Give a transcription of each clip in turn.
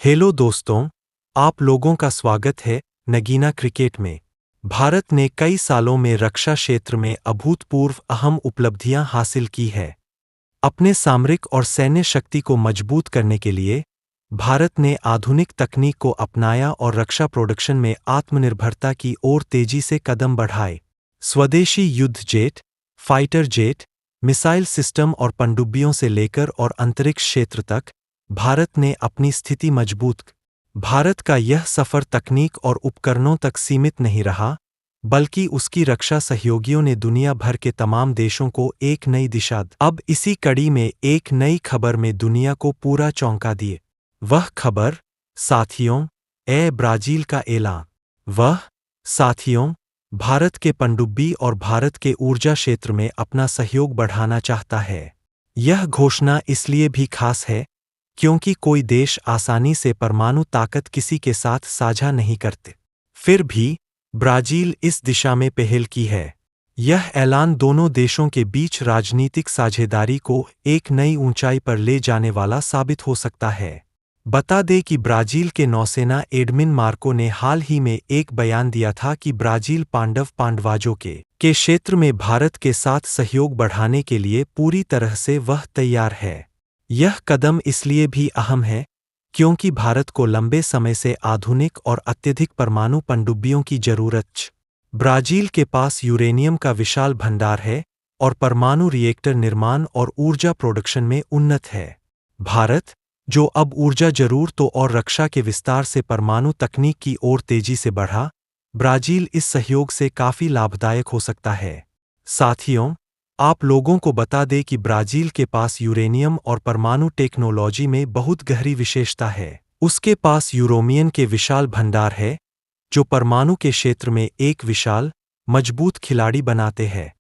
Hello दोस्तों, आप लोगों का स्वागत है नगीना क्रिकेट में। भारत ने कई सालों में रक्षा क्षेत्र में अभूतपूर्व अहम उपलब्धियां हासिल की है। अपने सामरिक और सैन्य शक्ति को मजबूत करने के लिए भारत ने आधुनिक तकनीक को अपनाया और रक्षा प्रोडक्शन में आत्मनिर्भरता की ओर तेजी से कदम बढ़ाए। स्वदेशी युद्ध jet, fighter jet, missile system और पनडुब्बियों से लेकर और अंतरिक्ष क्षेत्र तक भारत ने अपनी स्थिति मजबूत। भारत का यह सफर तकनीक और उपकरणों तक सीमित नहीं रहा, बल्कि उसकी रक्षा सहयोगियों ने दुनिया भर के तमाम देशों को एक नई दिशा दी। अब इसी कड़ी में एक नई खबर में दुनिया को पूरा चौंका दिए। वह खबर, साथियों, ब्राजील का ऐलान। साथियों, भारत के पनडुब्बी और भारत के ऊर्जा क्षेत्र में अपना सहयोग बढ़ाना चाहता है। यह घोषणा इसलिए भी खास है क्योंकि कोई देश आसानी से परमाणु ताकत किसी के साथ साझा नहीं करते। फिर भी ब्राजील इस दिशा में पहल की है। यह ऐलान दोनों देशों के बीच राजनीतिक साझेदारी को एक नई ऊंचाई पर ले जाने वाला साबित हो सकता है। बता दें कि ब्राजील के नौसेना एडमिन मार्को ने हाल ही में एक बयान दिया था कि ब्राजील पांडवाजों के क्षेत्र में भारत के साथ सहयोग बढ़ाने के लिए पूरी तरह से वह तैयार है। यह कदम इसलिए भी अहम है क्योंकि भारत को लंबे समय से आधुनिक और अत्यधिक परमाणु पनडुब्बियों की जरूरत है। ब्राजील के पास यूरेनियम का विशाल भंडार है और परमाणु रिएक्टर निर्माण और ऊर्जा प्रोडक्शन में उन्नत है। भारत, जो अब ऊर्जा जरूरतों और रक्षा के विस्तार से परमाणु तकनीक की ओर तेजी से बढ़ा, ब्राजील इस सहयोग से काफी लाभदायक हो सकता है। साथियों, आप लोगों को बता दें कि ब्राजील के पास यूरेनियम और परमाणु टेक्नोलॉजी में बहुत गहरी विशेषता है। उसके पास यूरेनियम के विशाल भंडार है, जो परमाणु के क्षेत्र में एक विशाल, मजबूत खिलाड़ी बनाते हैं।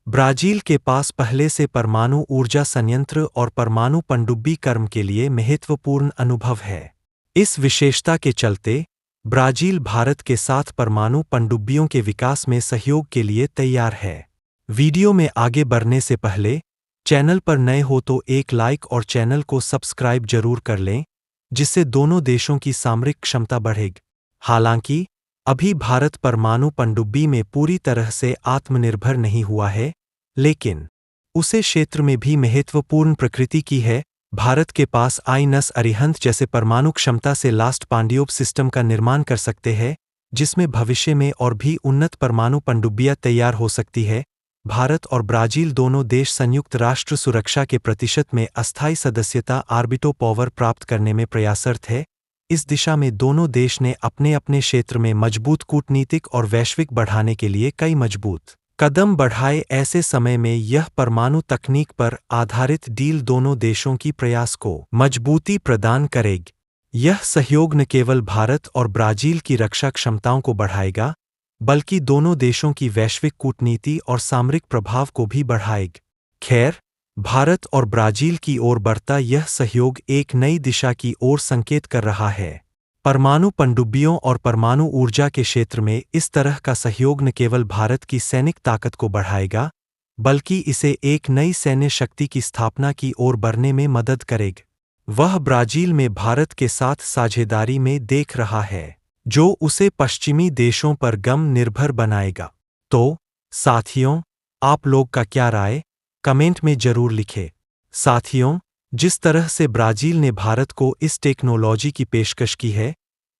ब्राजील के पास पहले से परमाणु ऊर्जा संयंत्र और परमाणु पनडुब्बी कर्म के लिए महत्वपूर्ण अनुभव है। इस विशेषता के चलते ब्राजील भारत के साथ परमाणु पनडुब्बियों के विकास में सहयोग के लिए तैयार है। वीडियो में आगे बढ़ने से पहले चैनल पर नए हो तो एक लाइक और चैनल को सब्सक्राइब जरूर कर लें, जिससे दोनों देशों की सामरिक क्षमता बढ़ेगी। हालांकि अभी भारत परमाणु पनडुब्बी में पूरी तरह से आत्मनिर्भर नहीं हुआ है, लेकिन उसे क्षेत्र में भी महत्वपूर्ण प्रकृति की है। भारत के पास आईएनएस अरिहंत जैसे परमाणु क्षमता से लास्ट पांडियोप सिस्टम का निर्माण कर सकते हैं, जिसमें भविष्य में और भी उन्नत परमाणु पनडुब्बियां तैयार हो सकती है। भारत और ब्राजील दोनों देश संयुक्त राष्ट्र सुरक्षा के प्रतिशत में अस्थायी सदस्यता आर्बिटो पावर प्राप्त करने में प्रयासरत है। इस दिशा में दोनों देश ने अपने अपने क्षेत्र में मजबूत कूटनीतिक और वैश्विक बढ़ाने के लिए कई मजबूत कदम बढ़ाए। ऐसे समय में यह परमाणु तकनीक पर आधारित डील दोनों देशों की प्रयास को मजबूती प्रदान करेगी। यह सहयोग न केवल भारत और ब्राजील की रक्षा क्षमताओं को बढ़ाएगा, बल्कि दोनों देशों की वैश्विक कूटनीति और सामरिक प्रभाव को भी बढ़ाएगी। खैर, भारत और ब्राजील की ओर बढ़ता यह सहयोग एक नई दिशा की ओर संकेत कर रहा है। परमाणु पनडुब्बियों और परमाणु ऊर्जा के क्षेत्र में इस तरह का सहयोग न केवल भारत की सैनिक ताकत को बढ़ाएगा, बल्कि इसे एक नई सैन्य शक्ति की स्थापना की ओर बढ़ने में मदद करेगा। वह ब्राजील में भारत के साथ साझेदारी में देख रहा है, जो उसे पश्चिमी देशों पर गम निर्भर बनाएगा। तो साथियों, आप लोग का क्या राय कमेंट में जरूर लिखें। साथियों, जिस तरह से ब्राजील ने भारत को इस टेक्नोलॉजी की पेशकश की है,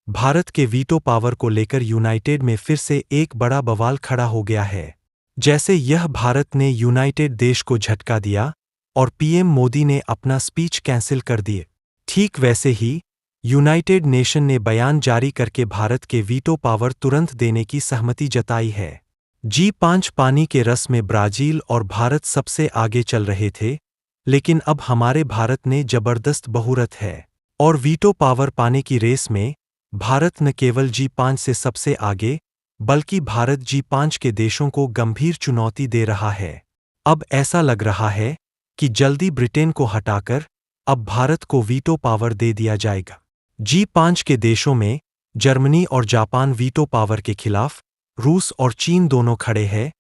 भारत के वीटो पावर को लेकर यूनाइटेड में फिर से एक बड़ा बवाल खड़ा हो गया है। जैसे यह भारत ने यूनाइटेड देश को झटका दिया और पीएम मोदी ने अपना स्पीच कैंसिल कर दिए, ठीक वैसे ही यूनाइटेड नेशन ने बयान जारी करके भारत के वीटो पावर तुरंत देने की सहमति जताई है। G5 पानी के रस में ब्राजील और भारत सबसे आगे चल रहे थे, लेकिन अब हमारे भारत ने जबरदस्त बहुरत है और वीटो पावर पाने की रेस में भारत न केवल G5 से सबसे आगे, बल्कि भारत G5 के देशों को गंभीर चुनौती दे रहा है। अब ऐसा लग रहा है कि जल्दी ब्रिटेन को हटाकर अब भारत को वीटो पावर दे दिया जाएगा। G5 के देशों में जर्मनी और जापान वीटो पावर के खिलाफ, रूस और चीन दोनों खड़े हैं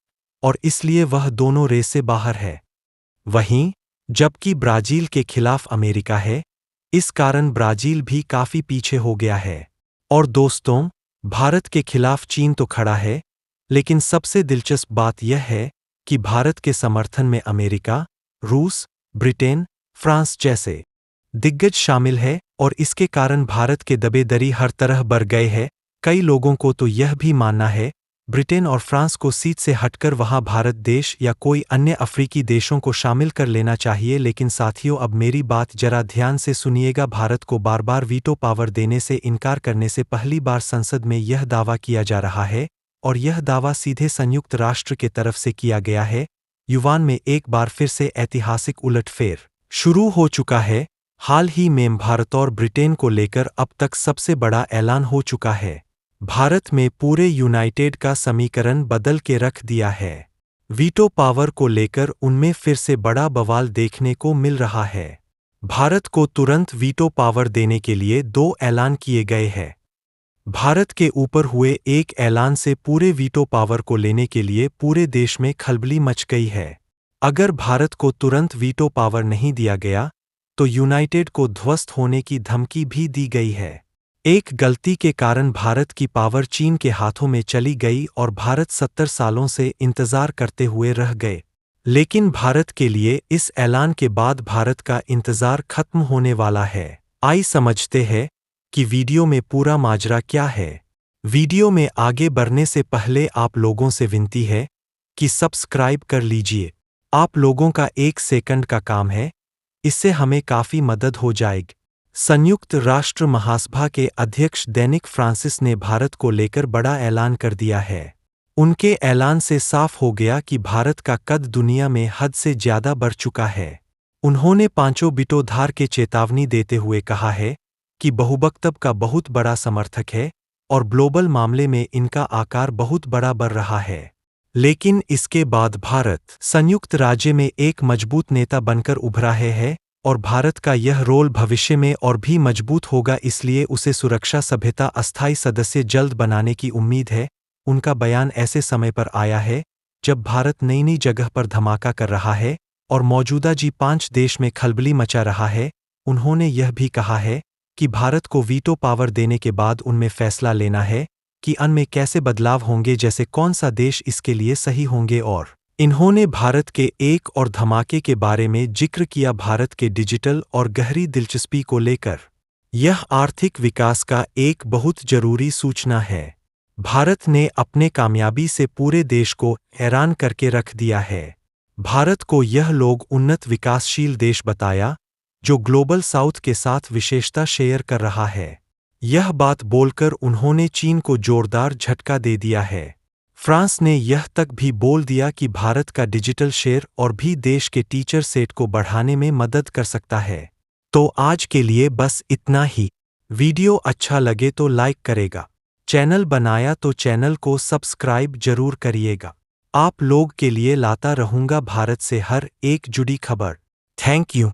और इसलिए वह दोनों रेस से बाहर है। वहीं जबकि ब्राजील के खिलाफ अमेरिका है, इस कारण ब्राजील भी काफी पीछे हो गया है। और दोस्तों, भारत के खिलाफ चीन तो खड़ा है, लेकिन सबसे दिलचस्प बात यह है कि भारत के समर्थन में अमेरिका, रूस, ब्रिटेन, फ्रांस जैसे दिग्गज शामिल है और इसके कारण भारत के दबेदरी हर तरह बढ़ गए हैं। कई लोगों को तो यह भी मानना है ब्रिटेन और फ्रांस को सीट से हटकर वहां भारत देश या कोई अन्य अफ्रीकी देशों को शामिल कर लेना चाहिए। लेकिन साथियों, अब मेरी बात जरा ध्यान से सुनिएगा। भारत को बार बार वीटो पावर देने से इनकार करने से पहली बार संसद में यह दावा किया जा रहा है, और यह दावा सीधे संयुक्त राष्ट्र के तरफ से किया गया है। युवान में एक बार फिर से ऐतिहासिक उलटफेर शुरू हो चुका है। हाल ही में भारत और ब्रिटेन को लेकर अब तक सबसे बड़ा ऐलान हो चुका है। भारत में पूरे यूनाइटेड का समीकरण बदल के रख दिया है। वीटो पावर को लेकर उनमें फिर से बड़ा बवाल देखने को मिल रहा है। भारत को तुरंत वीटो पावर देने के लिए 2 ऐलान किए गए हैं। भारत के ऊपर हुए एक ऐलान से पूरे वीटो पावर को लेने के लिए पूरे देश में खलबली मच गई है। अगर भारत को तुरंत वीटो पावर नहीं दिया गया तो यूनाइटेड को ध्वस्त होने की धमकी भी दी गई है। एक गलती के कारण भारत की पावर चीन के हाथों में चली गई और भारत 70 सालों से इंतजार करते हुए रह गए। लेकिन भारत के लिए इस ऐलान के बाद भारत का इंतजार खत्म होने वाला है। आइए समझते हैं कि वीडियो में पूरा माजरा क्या है। वीडियो में आगे बढ़ने से पहले आप लोगों से विनती है कि सब्सक्राइब कर लीजिए। आप लोगों का 1 सेकंड का काम है, इससे हमें काफी मदद हो जाएगी। संयुक्त राष्ट्र महासभा के अध्यक्ष दैनिक फ्रांसिस ने भारत को लेकर बड़ा ऐलान कर दिया है। उनके ऐलान से साफ हो गया कि भारत का कद दुनिया में हद से ज्यादा बढ़ चुका है। उन्होंने पांचों बिटोधार के चेतावनी देते हुए कहा है कि बहुबक्तब का बहुत बड़ा समर्थक है और ग्लोबल मामले में इनका आकार बहुत बड़ा बढ़ रहा है। लेकिन इसके बाद भारत संयुक्त राज्य में एक मजबूत नेता बनकर उभरा है और भारत का यह रोल भविष्य में और भी मजबूत होगा, इसलिए उसे सुरक्षा सभ्यता अस्थायी सदस्य जल्द बनाने की उम्मीद है। उनका बयान ऐसे समय पर आया है जब भारत नई नई जगह पर धमाका कर रहा है और मौजूदा G5 देश में खलबली मचा रहा है। उन्होंने यह भी कहा है कि भारत को वीटो पावर देने के बाद उनमें फैसला लेना है कि अन्न में कैसे बदलाव होंगे, जैसे कौन सा देश इसके लिए सही होंगे। और इन्होंने भारत के एक और धमाके के बारे में जिक्र किया, भारत के डिजिटल और गहरी दिलचस्पी को लेकर। यह आर्थिक विकास का एक बहुत जरूरी सूचना है। भारत ने अपने कामयाबी से पूरे देश को हैरान करके रख दिया है। भारत को यह लोग उन्नत विकासशील देश बताया जो ग्लोबल साउथ के साथ विशेषता शेयर कर रहा है। यह बात बोलकर उन्होंने चीन को जोरदार झटका दे दिया है। फ्रांस ने यह तक भी बोल दिया कि भारत का डिजिटल शेयर और भी देश के टीचर सेट को बढ़ाने में मदद कर सकता है। तो आज के लिए बस इतना ही। वीडियो अच्छा लगे तो लाइक करेगा, चैनल बनाया तो चैनल को सब्सक्राइब जरूर करिएगा। आप लोग के लिए लाता रहूंगा भारत से हर एक जुड़ी खबर। Thank you.